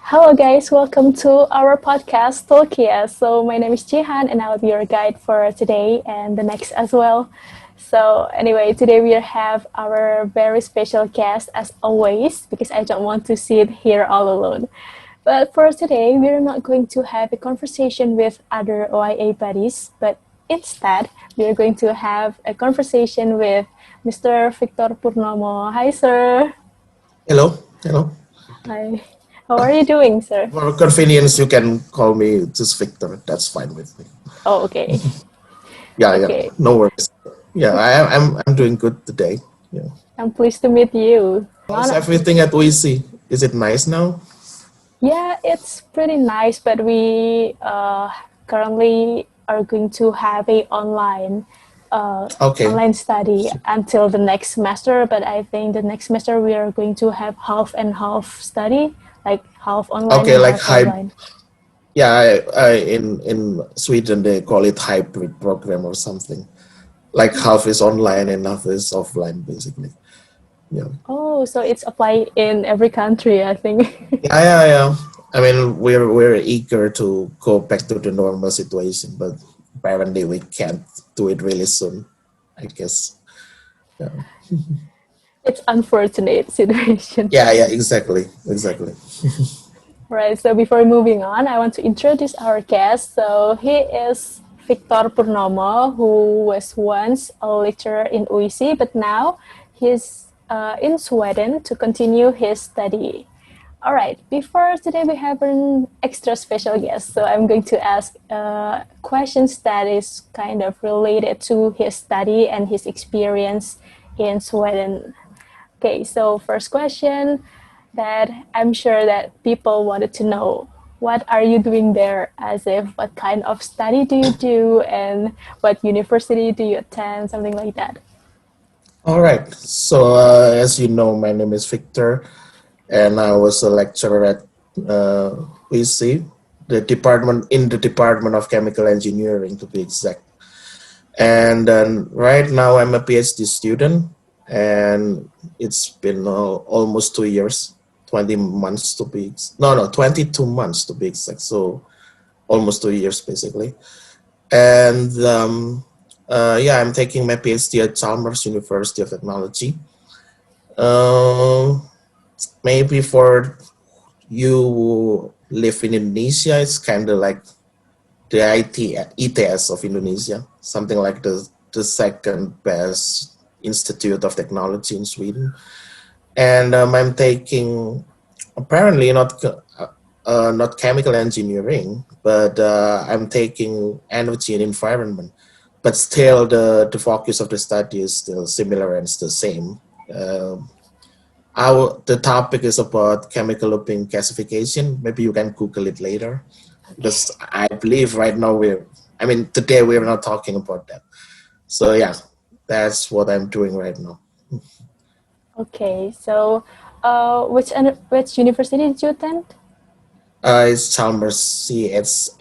Hello guys, welcome to our podcast TOLKIA. So my name is Jihan and I'll be your guide for today and the next as well. So anyway, today we have our very special guest as always because I don't want to sit here all alone. But for today, we're not going to have a conversation with other OIA buddies, but instead we're going to have a conversation with Mr. Victor Purnomo. Hi sir. Hello, hello. Hi. How are you doing, sir? For convenience, you can call me just Victor. That's fine with me. Oh, okay. Yeah, Okay. no worries. Yeah, I'm doing good today. Yeah. I'm pleased to meet you. How's everything at UISI? Is it nice now? Yeah, it's pretty nice, but we currently are going to have a Okay. online study until the next semester. But I think the next semester we are going to have half and half study, like half online Okay, and like half offline. Yeah, in Sweden they call it hybrid program or something. Like half is online and half is offline, basically. Yeah. Oh, so it's applied in every country, I think. Yeah. I mean, we're eager to go back to the normal situation, but apparently we can't do it really soon, I guess. Yeah. It's unfortunate situation. Yeah, exactly. Right, so before moving on, I want to introduce our guest. So he is Victor Purnomo, who was once a lecturer in UISI, but now he's in Sweden to continue his study. All right, before today we have an extra special guest, so I'm going to ask questions that is kind of related to his study and his experience in Sweden. Okay, so first question that I'm sure that people wanted to know. What are you doing there? As if what kind of study do you do and what university do you attend? Something like that. All right. So, as you know, my name is Victor, and I was a lecturer at UISI, the Department of Chemical Engineering, to be exact. And then right now I'm a PhD student, and it's been almost 2 years, 20 months to be, no, 22 months to be exact. So almost 2 years basically. And I'm taking my PhD at Chalmers University of Technology. Maybe for you who live in Indonesia, it's kind of like the ITS of Indonesia, something like the second best institute of technology in Sweden. And I'm taking apparently not chemical engineering, but I'm taking energy and environment. But still, the focus of the study is still similar and it's the same. The topic is about chemical looping gasification. Maybe you can Google it later, because I believe right now today we're not talking about that. So yeah, that's what I'm doing right now. Okay, so which university did you attend? It's Chalmers, CHALMERS.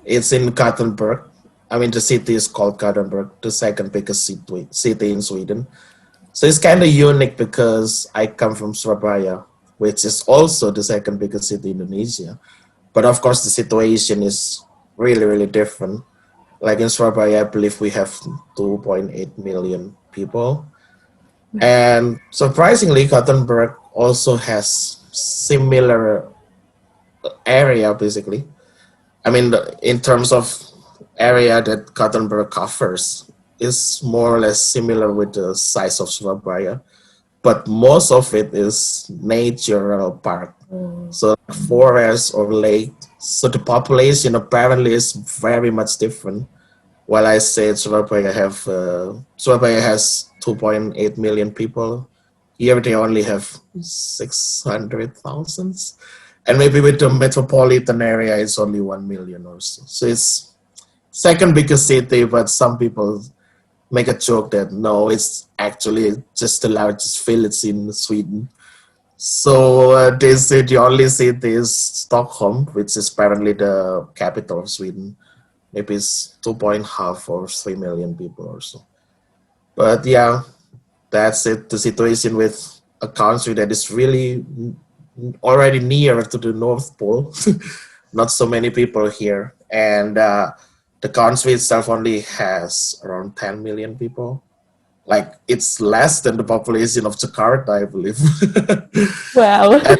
It's in Gothenburg. I mean, the city is called Gothenburg, the second biggest city in Sweden. So it's kind of unique because I come from Surabaya, which is also the second biggest city in Indonesia. But of course, the situation is really, really different. Like in Surabaya, I believe we have 2.8 million people. And surprisingly, Gothenburg also has similar area, basically. I mean, in terms of area that Gothenburg covers, is more or less similar with the size of Surabaya, but most of it is natural park. So forest or lake. So the population apparently is very much different. While I said Surabaya has 2.8 million people, here they only have 600,000, and maybe with the metropolitan area it's only 1 million or so. So it's second biggest city, but some people make a joke that no, it's actually just the largest village in Sweden. So they say the only city is Stockholm, which is apparently the capital of Sweden. Maybe it's 2.5 or 3 million people or so. But yeah, that's it. The situation with a country that is really already near to the North Pole. Not so many people here, and the country itself only has around 10 million people. Like it's less than the population of Jakarta, I believe. Wow. And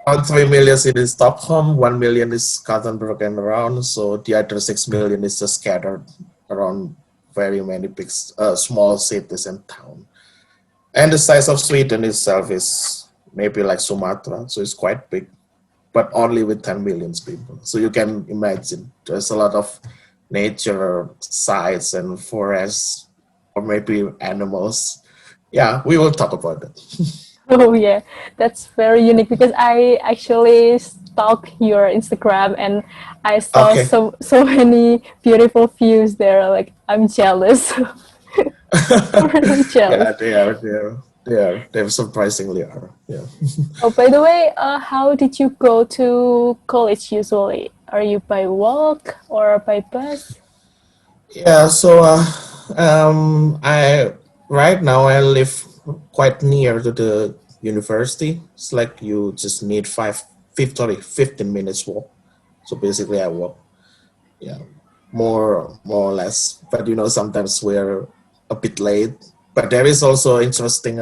around 3 million is in Stockholm, 1 million is Gothenburg and around, so the other 6 million is just scattered around very many big, small cities and towns. And the size of Sweden itself is maybe like Sumatra, so it's quite big, but only with 10 million people. So you can imagine there's a lot of nature sites and forests, or maybe animals. Yeah, we will talk about that. Oh yeah, that's very unique because I actually stalk your Instagram and I saw Okay. so many beautiful views there. Like I'm jealous. Really Yeah, jealous. they surprisingly are. Yeah. Oh, by the way, how did you go to college usually? Are you by walk or by bus? Yeah, so I right now I live quite near to the university. It's like you just need 15 minutes walk. So basically I walk, yeah, more or less. But you know, sometimes we're a bit late. But there is also interesting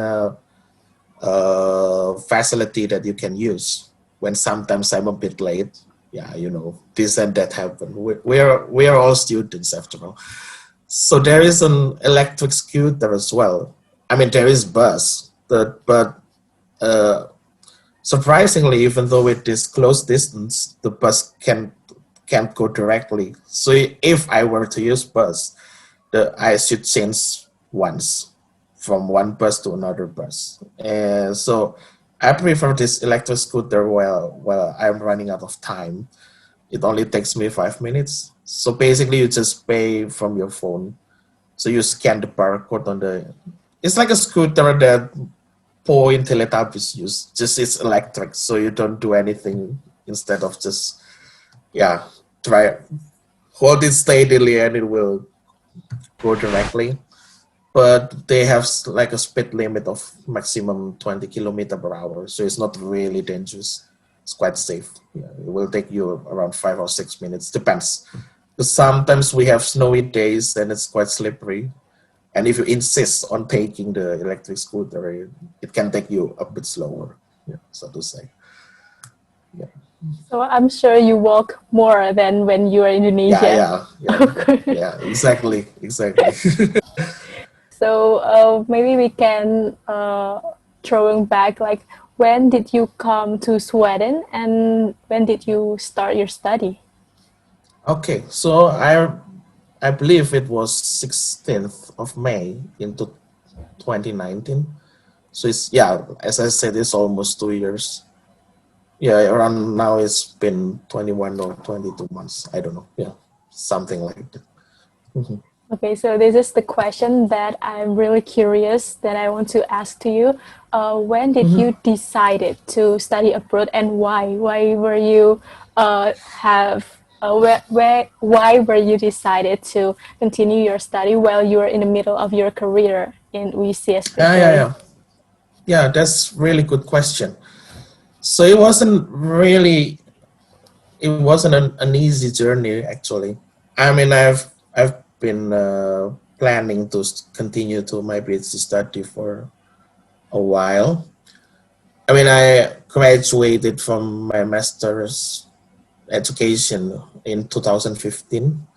facility that you can use when sometimes I'm a bit late. Yeah, you know, this and that happen. We are all students after all. So there is an electric scooter as well. I mean, there is bus, but uh, surprisingly, even though it is close distance, the bus can't go directly. So if I were to use bus, I should change once from one bus to another bus. And so I prefer this electric scooter while I'm running out of time. It only takes me 5 minutes. So basically, you just pay from your phone. So you scan the barcode on the. It's like a scooter that point Teletubbies use. Just it's electric, so you don't do anything instead of just try hold it steadily and it will go directly. But they have like a speed limit of maximum 20 kilometer per hour, so it's not really dangerous. It's quite safe. Yeah, it will take you around 5 or 6 minutes, depends. Because sometimes we have snowy days and it's quite slippery. And if you insist on taking the electric scooter, it can take you a bit slower, yeah, so to say. Yeah, So I'm sure you walk more than when you are in yeah, Indonesia. yeah, yeah, Okay. yeah, exactly, exactly. So maybe we can throwing back like when did you come to Sweden and when did you start your study? Okay, so I believe it was 16th of May into 2019. So it's, yeah, as I said, it's almost 2 years. Yeah, around now it's been 21 or 22 months. I don't know. Yeah, something like that. Mhm. Okay, so this is the question that I'm really curious that I want to ask to you. When did Mhm. you decided to study abroad and why? Why were you have why were you decided to continue your study while you were in the middle of your career in UISI Yeah, yeah, especially? yeah. Yeah, that's really good question. So it wasn't really, it wasn't an easy journey actually. I mean, I've been planning to continue to my PhD study for a while. I mean, I graduated from my master's education in 2015,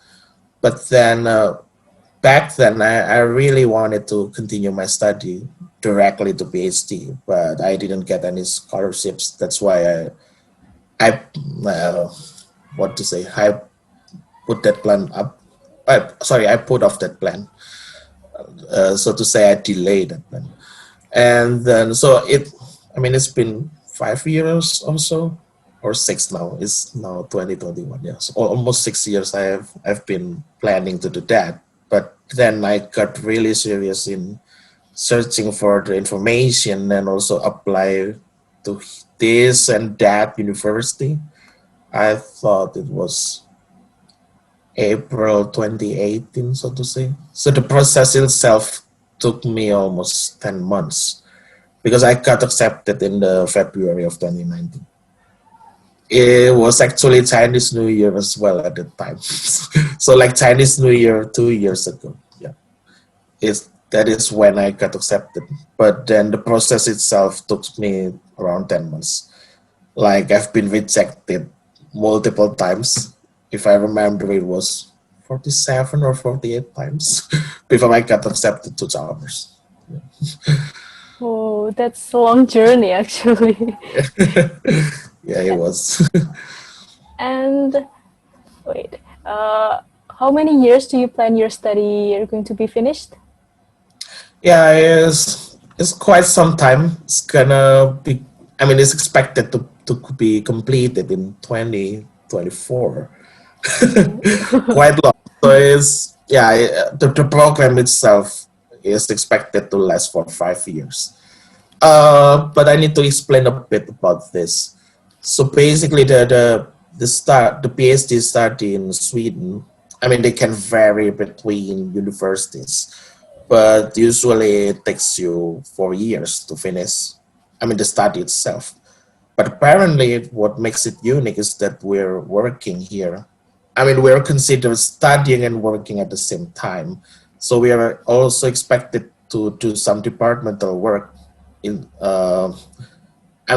but then back then I really wanted to continue my study directly to PhD, but I didn't get any scholarships. That's why I uh, what to say, I put that plan up. Sorry, I put off that plan. So to say, I delayed that plan. And then so I mean, it's been 5 years or so, or six now. It's now 2021. Yeah, so almost 6 years. I've been planning to do that, but then I got really serious in searching for the information and also apply to this and that university. I thought it was April 2018, so to say. So the process itself took me almost 10 months. because I got accepted in the February of 2019. It was actually Chinese New Year as well at the time. So like Chinese New Year 2 years ago. Yeah, that is when I got accepted. But then the process itself took me around 10 months. Like I've been rejected multiple times. If I remember, it was 47 or 48 times before I got accepted to Chalmers. Oh, that's a long journey actually. Yeah, it was. And wait, how many years do you plan your study are going to be finished? Yeah, it's quite some time. It's gonna be. I mean, it's expected to be completed in 2024. Quite long. So it's yeah. The program itself is expected to last for 5 years. But I need to explain a bit about this. So basically, the PhD study in Sweden. I mean, they can vary between universities, but usually it takes you 4 years to finish. I mean, the study itself. But apparently, what makes it unique is that we're working here. I mean, we're considered studying and working at the same time. So we are also expected to do some departmental work. In, I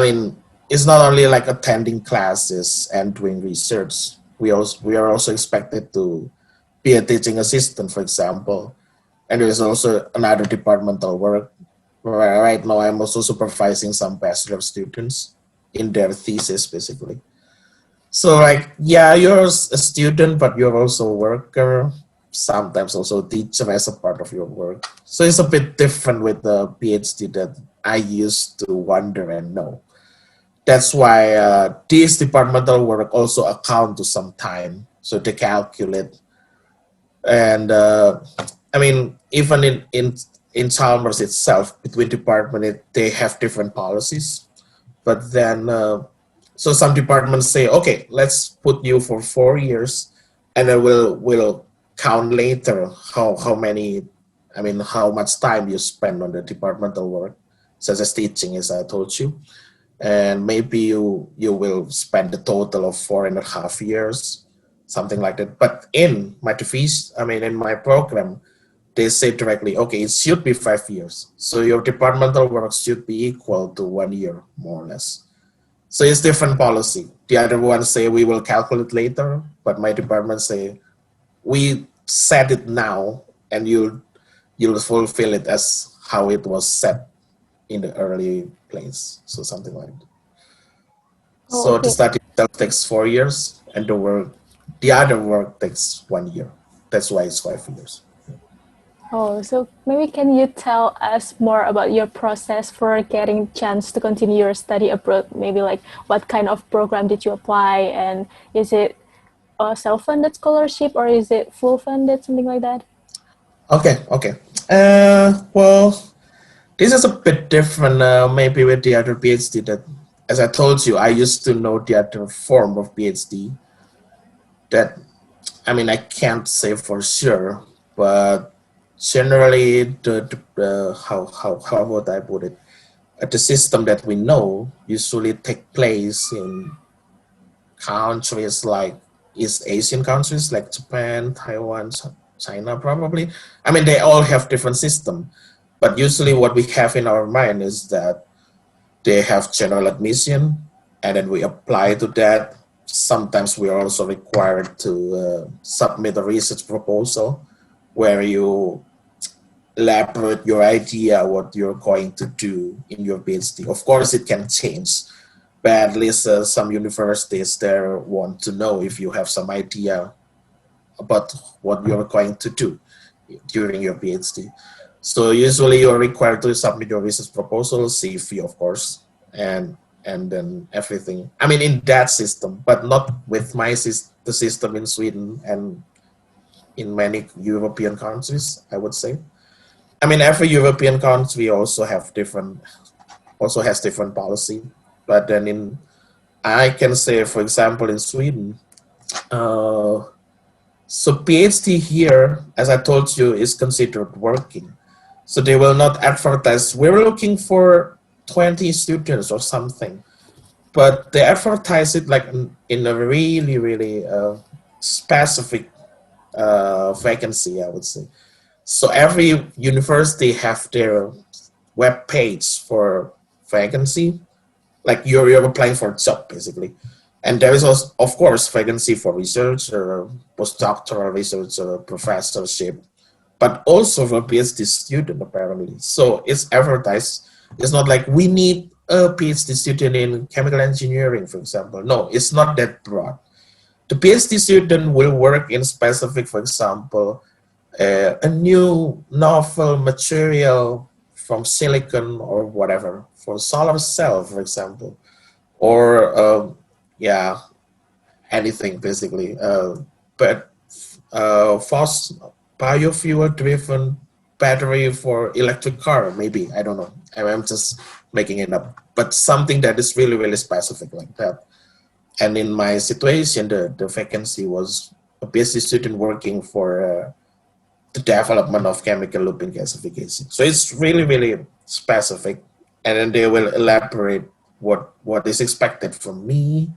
mean, it's not only like attending classes and doing research. We are also expected to be a teaching assistant, for example. And there's also another departmental work where right now I'm also supervising some bachelor students in their thesis, basically. So like, yeah, you're a student, but you're also a worker, sometimes also a teacher as a part of your work. So it's a bit different with the PhD that I used to wonder and know. That's why this departmental work also account to some time. So they calculate. And I mean, even in Chalmers itself, between department, they have different policies. But then, so some departments say, okay, let's put you for 4 years, and then we'll count later how many, I mean, how much time you spend on the departmental work, such as teaching, as I told you, and maybe you will spend a total of 4.5 years, something like that. But in my thesis, I mean, in my program, they say directly, okay, it should be 5 years. So your departmental work should be equal to 1 year, more or less. So it's different policy. The other ones say we will calculate later, but my department say we set it now, and you'll fulfill it as how it was set in the early place. So something like that. Oh, So the okay. study itself takes 4 years, and the other work takes 1 year. That's why it's 5 years. Oh, so maybe can you tell us more about your process for getting chance to continue your study abroad? Maybe like what kind of program did you apply, and is it a self-funded scholarship or is it full funded, something like that? Okay. Well, this is a bit different, maybe with the other PhD. That, as I told you, I used to know the other form of PhD. That, I mean, I can't say for sure, but generally, how would I put it? The system that we know usually take place in countries like East Asian countries like Japan, Taiwan, China, probably. I mean, they all have different system, but usually what we have in our mind is that they have general admission, and then we apply to that. Sometimes we are also required to submit a research proposal where you elaborate your idea what you're going to do in your PhD. Of course, it can change, but at least some universities there want to know if you have some idea about what you're going to do during your PhD. So usually you're required to submit your research proposal, CV, of course, and then everything. I mean, in that system, but not with the system in Sweden and in many European countries, I would say. I mean, every European country also has different policy. But then I can say, for example, in Sweden, so PhD here, as I told you, is considered working. So they will not advertise. We're looking for 20 students or something, but they advertise it like in a really, really specific vacancy, I would say. So every university have their web page for vacancy, like you're applying for a job basically. And there is also, of course, vacancy for research or postdoctoral research or professorship, but also for PhD student apparently. So it's advertised. It's not like we need a PhD student in chemical engineering, for example. No, it's not that broad. The PhD student will work in specific, for example, a new novel material from silicon or whatever for solar cell, for example, or yeah, anything basically. But biofuel driven battery for electric car, maybe, I don't know. I'm just making it up, but something that is really, really specific like that. And in my situation, the vacancy was a PhD student working for the development of chemical looping gasification. So it's really, really specific. And then they will elaborate what is expected from me,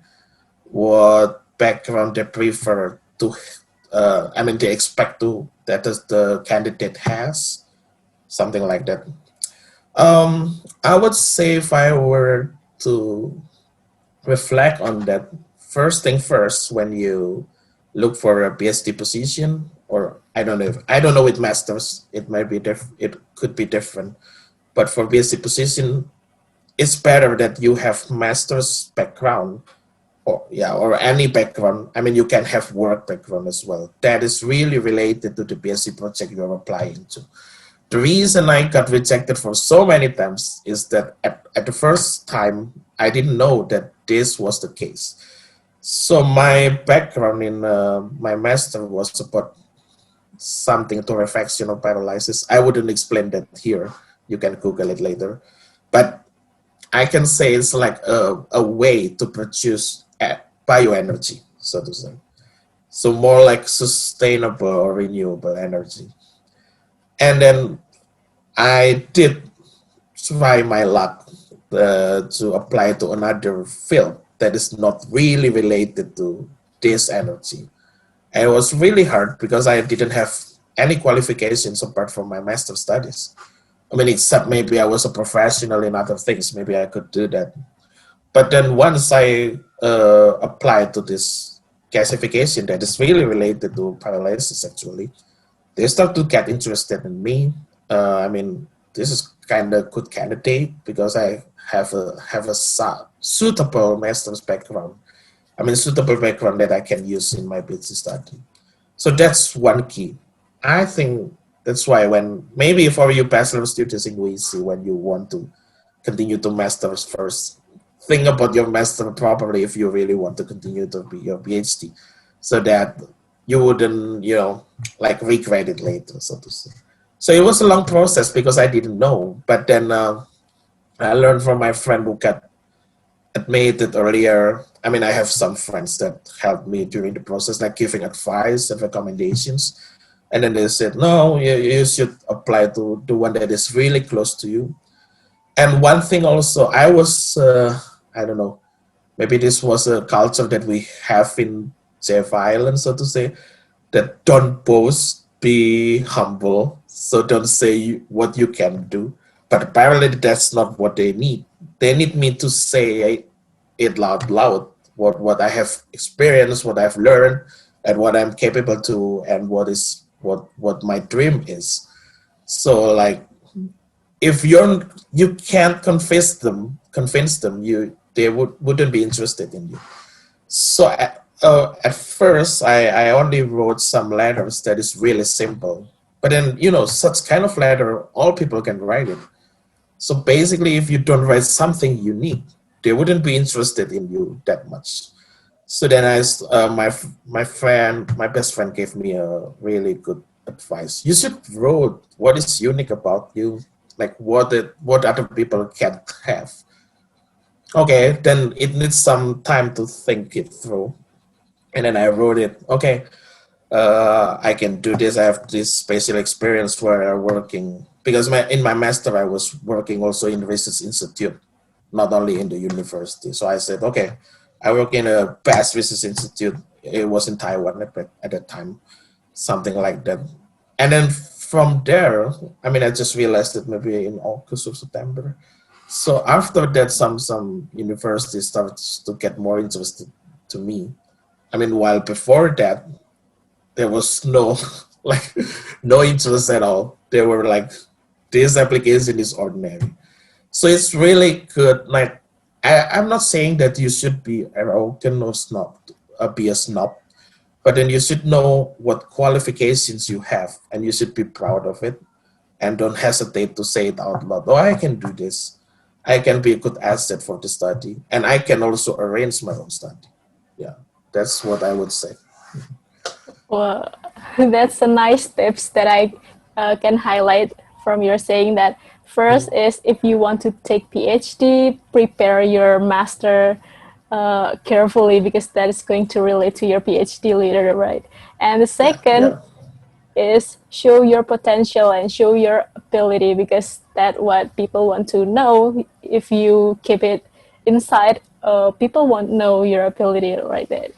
what background they prefer to, they expect to that the candidate has, something like that. I would say if I were to reflect on that, first thing first, when you look for a PhD position, or I don't know with masters, it might be it could be different, but for PhD position, it's better that you have master's background, or any background. I mean, you can have work background as well. That is really related to the PhD project you're applying to. The reason I got rejected for so many times is that at the first time, I didn't know that this was the case. So my background in my master was about something torrefaction or pyrolysis. I wouldn't explain that here. You can Google it later. But I can say it's like a way to produce bioenergy, so to say. So more like sustainable or renewable energy. And then I did try my luck to apply to another field that is not really related to this energy. And it was really hard because I didn't have any qualifications apart from my master studies. I mean, except maybe I was a professional in other things, maybe I could do that. But then once I applied to this gasification that is really related to pyrolysis, actually, they start to get interested in me. This is kind of good candidate because I have a suitable master's background. Suitable background that I can use in my PhD study. So that's one key. I think that's why when maybe for you bachelor students in UISI, when you want to continue to masters first, think about your master properly if you really want to continue to be your PhD, so that you wouldn't, regret it later, so to say. So it was a long process because I didn't know, but then I learned from my friend who got admitted earlier. I have some friends that helped me during the process, like giving advice and recommendations. And then they said, no, you should apply to the one that is really close to you. And one thing also, I was, I don't know, maybe this was a culture that we have in Java Island, so to say, that don't boast, be humble. So don't say what you can do. But apparently that's not what they need. They need me to say it loud, what I have experienced, what I've learned, and what I'm capable to, and what my dream is. So like, if you can't convince them, they wouldn't be interested in you. So at first, I only wrote some letters that is really simple. But then, such kind of letter, all people can write it. So basically, if you don't write something unique, they wouldn't be interested in you that much. So then my best friend gave me a really good advice. You should write what is unique about you, like what other people can't have. Okay, then it needs some time to think it through. And then I wrote it. Okay, I can do this. I have this special experience where I'm working because in my master I was working also in research institute, not only in the university. So I said, okay, I work in a past research institute. It was in Taiwan at that time, something like that. And then from there, I mean, I just realized that maybe in August or September. So after that, some universities starts to get more interested to me. I mean, while before that, there was no like no interest at all. They were like, this application is ordinary. So it's really good. Like, I'm not saying that you should be arrogant or snob, be a snob, but then you should know what qualifications you have, and you should be proud of it, and don't hesitate to say it out loud. Oh, I can do this. I can be a good asset for the study, and I can also arrange my own study. Yeah, that's what I would say. Well, that's a nice tips that I can highlight from your saying that first is if you want to take PhD, prepare your master carefully because that is going to relate to your PhD later, right? And the Yeah, second yeah, is show your potential and show your ability because that's what people want to know. If you keep it inside, people won't know your ability, right? There.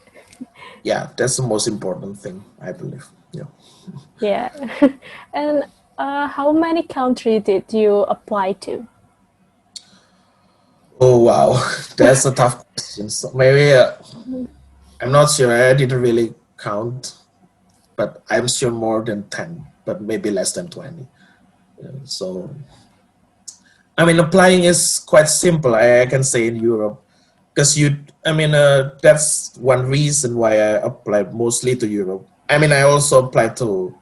yeah. That's the most important thing, I believe. Yeah. Yeah. And how many countries did you apply to? Oh wow, that's a tough question. So maybe I'm not sure. I didn't really count, but I'm sure more than 10, but maybe less than 20. So I mean, applying is quite simple. I can say in Europe, because I mean, that's one reason why I applied mostly to Europe. I mean, I also applied to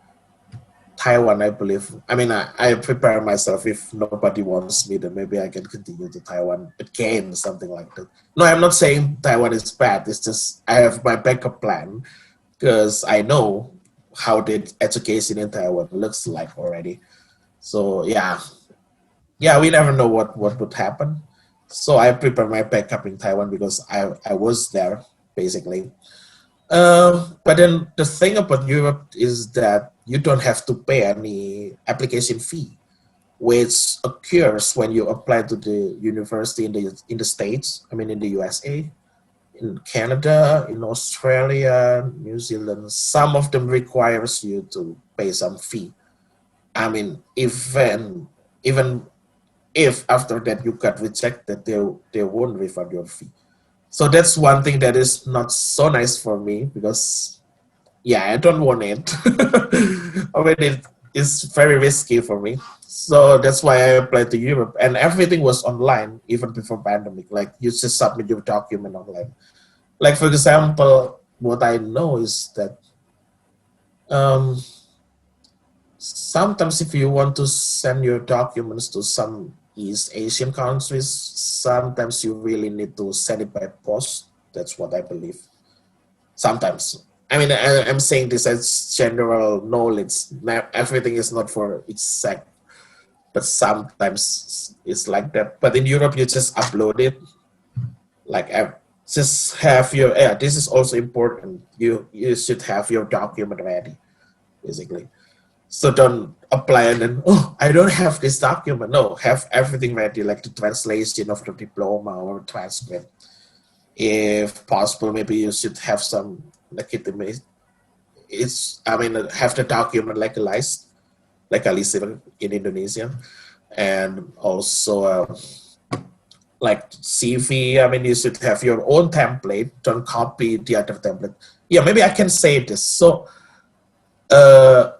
Taiwan, I believe. I mean, I prepare myself. If nobody wants me, then maybe I can continue to Taiwan again, something like that. No, I'm not saying Taiwan is bad. It's just I have my backup plan because I know how the education in Taiwan looks like already. So yeah, we never know what would happen. So I prepare my backup in Taiwan because I was there basically. But then the thing about Europe is that you don't have to pay any application fee, which occurs when you apply to the university in the States. I mean, in the USA, in Canada, in Australia, New Zealand. Some of them requires you to pay some fee. I mean, even if after that you got rejected, they won't refund your fee. So that's one thing that is not so nice for me because yeah, I don't want it. I mean, it is very risky for me. So that's why I applied to Europe, and everything was online even before pandemic. Like you just submit your document online. Like for example, what I know is that um, sometimes if you want to send your documents to some East Asian countries, sometimes you really need to send it by post. That's what I believe. Sometimes. I mean, I'm saying this as general knowledge. Everything is not for exact, but sometimes it's like that. But in Europe, you just upload it. Like, just have your. Yeah, this is also important. You should have your document ready, basically. So don't apply and then, oh, I don't have this document. No, have everything ready, like the translation of the diploma or transcript. If possible, maybe you should have some legitimate. I mean, have the document legalized in Indonesia, and also like CV. I mean, you should have your own template. Don't copy the other template. Yeah, maybe I can say this. So, uh,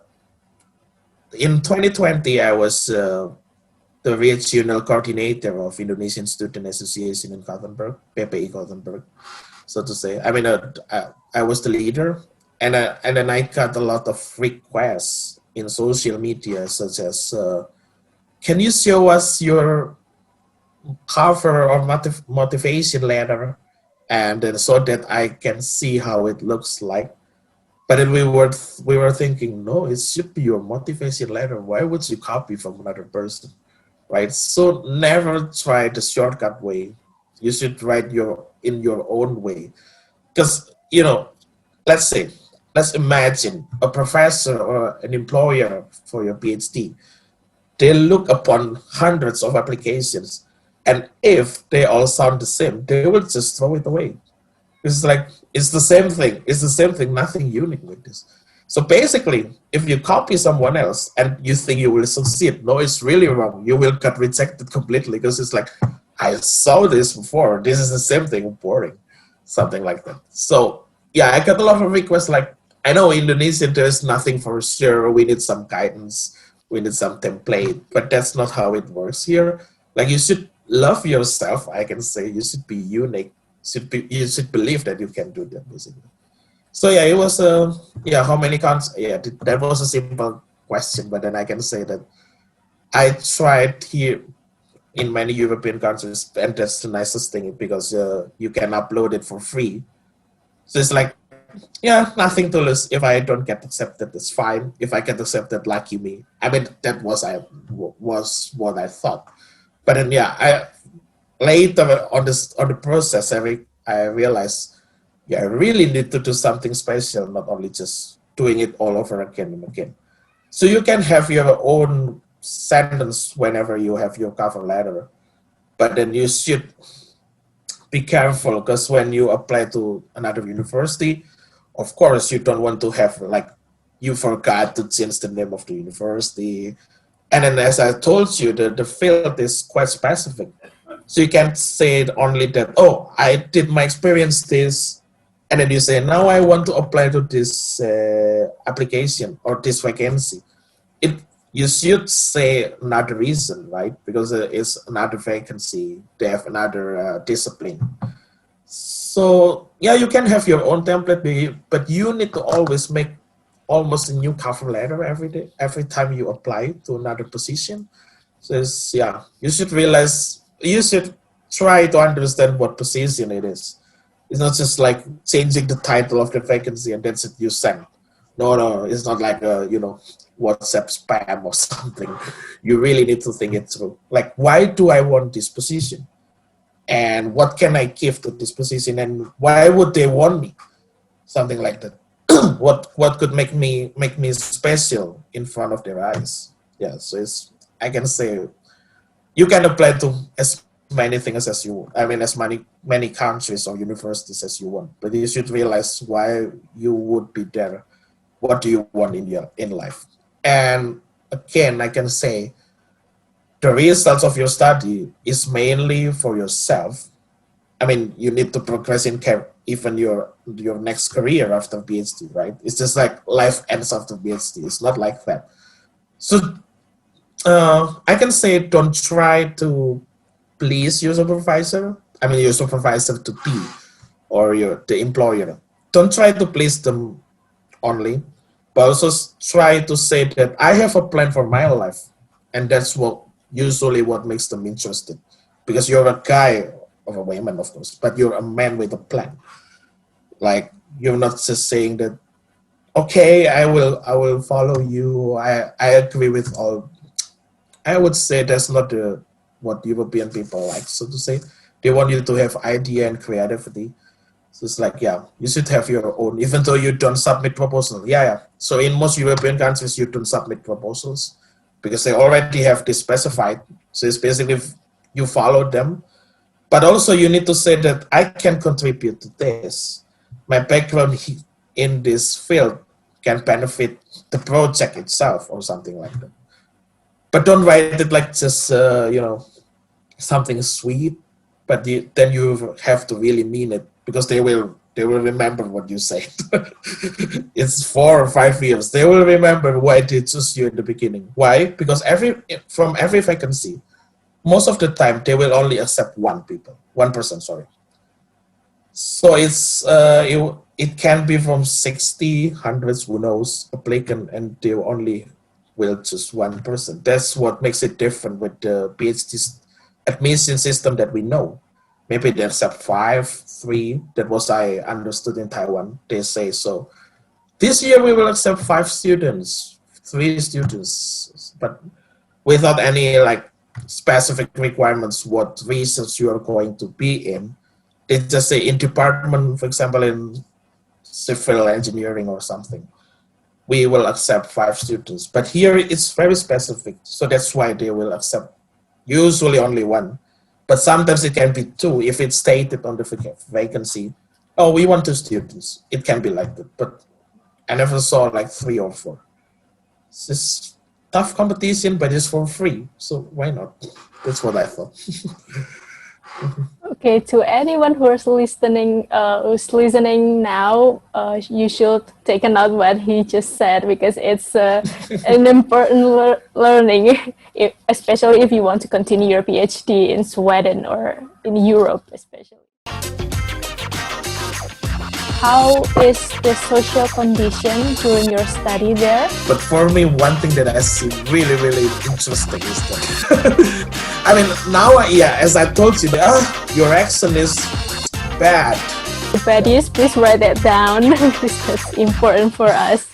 in 2020, I was the regional coordinator of Indonesian Student Association in Gothenburg, PPI Gothenburg, so to say. I mean, I was the leader, and then I got a lot of requests in social media, such as, can you show us your cover or motivation letter, and then so that I can see how it looks like. But then we were thinking, no, it should be your motivation letter. Why would you copy from another person, right? So never try the shortcut way. You should write in your own way, because let's say, let's imagine a professor or an employer for your PhD. they look upon hundreds of applications, and if they all sound the same, they will just throw it away. It's like, it's the same thing. It's the same thing, nothing unique with this. So basically, if you copy someone else and you think you will succeed, no, it's really wrong. You will get rejected completely because it's like, I saw this before. This is the same thing, boring, something like that. So yeah, I got a lot of requests like, I know in Indonesia there's nothing for sure. We need some guidance. We need some template, but that's not how it works here. Like you should love yourself. I can say you should be unique. You should believe that you can do that basically. So yeah, it was yeah. How many cons? Yeah, that was a simple question, but then I can say that I tried here in many European countries, and that's the nicest thing because you can upload it for free. So it's like, yeah, nothing to lose. If I don't get accepted, it's fine. If I get accepted, lucky me. I mean, that was what I thought. But then yeah, I later on the process, I realized, yeah, I really need to do something special, not only just doing it all over again and again. So you can have your own sentence whenever you have your cover letter, but then you should be careful because when you apply to another university, of course, you don't want to have like you forgot to change the name of the university. And then as I told you, the field is quite specific. So you can't say only that, oh, I did my experience this, and then you say, now I want to apply to this application or this vacancy. It You should say another reason, right? Because it's another vacancy, they have another discipline. So yeah, you can have your own template, but you need to always make almost a new cover letter every day, every time you apply to another position. So it's, yeah, you should realize, you should try to understand what position it is. It's not just like changing the title of the vacancy and that's it, you send. No, it's not like WhatsApp spam or something. You really need to think it through. Like, why do I want this position? And what can I give to this position? And why would they want me? Something like that. What could make me special in front of their eyes? Yeah, so I can say you can apply to as many things as you, I mean, as many countries or universities as you want, but you should realize why you would be there. What do you want in life? And again, I can say the results of your study is mainly for yourself. I mean, you need to progress in even your next career after PhD, right? It's just like life ends after PhD. It's not like that. So I can say don't try to please your supervisor. I mean, your supervisor to be, or the employer. Don't try to please them only, but also try to say that I have a plan for my life, and that's usually what makes them interested, because you're a guy of a woman, of course, but you're a man with a plan. Like, you're not just saying that, okay, I will follow you. I agree with all. I would say that's not what European people like, so to say. They want you to have idea and creativity. So it's like, yeah, you should have your own, even though you don't submit proposals. Yeah. So in most European countries, you don't submit proposals because they already have this specified. So it's basically you follow them. But also you need to say that I can contribute to this. My background in this field can benefit the project itself or something like that. But don't write it like just, something sweet, but then you have to really mean it, because they will remember what you said. It's 4 or 5 years. They will remember why they chose you in the beginning. Why? Because from every vacancy, most of the time they will only accept one person. Sorry. So it can be from 60, hundreds, who knows, applicant, and they only will choose one person. That's what makes it different with the PhD admission system that we know. Maybe they accept 5, 3. That was I understood in Taiwan. They say so. This year we will accept 5 students, 3 students, but without any like specific requirements what research you are going to be in. They just say in department, for example, in civil engineering or something. we will accept 5 students. But here it's very specific, so that's why they will accept usually only 1. But sometimes it can be 2 if it's stated on the vacancy. Oh, we want 2 students. It can be like that. But I never saw like 3 or 4. It's just tough competition, but it's for free. So why not? That's what I thought. Okay, to anyone who's listening now, you should take a note what he just said, because it's an important learning, especially if you want to continue your PhD in Sweden or in Europe, especially. How is the social condition during your study there? But for me, one thing that I see really, really interesting is that, I mean, now, yeah, as I told you, your accent is bad. Baddies, please write that down because that's important for us.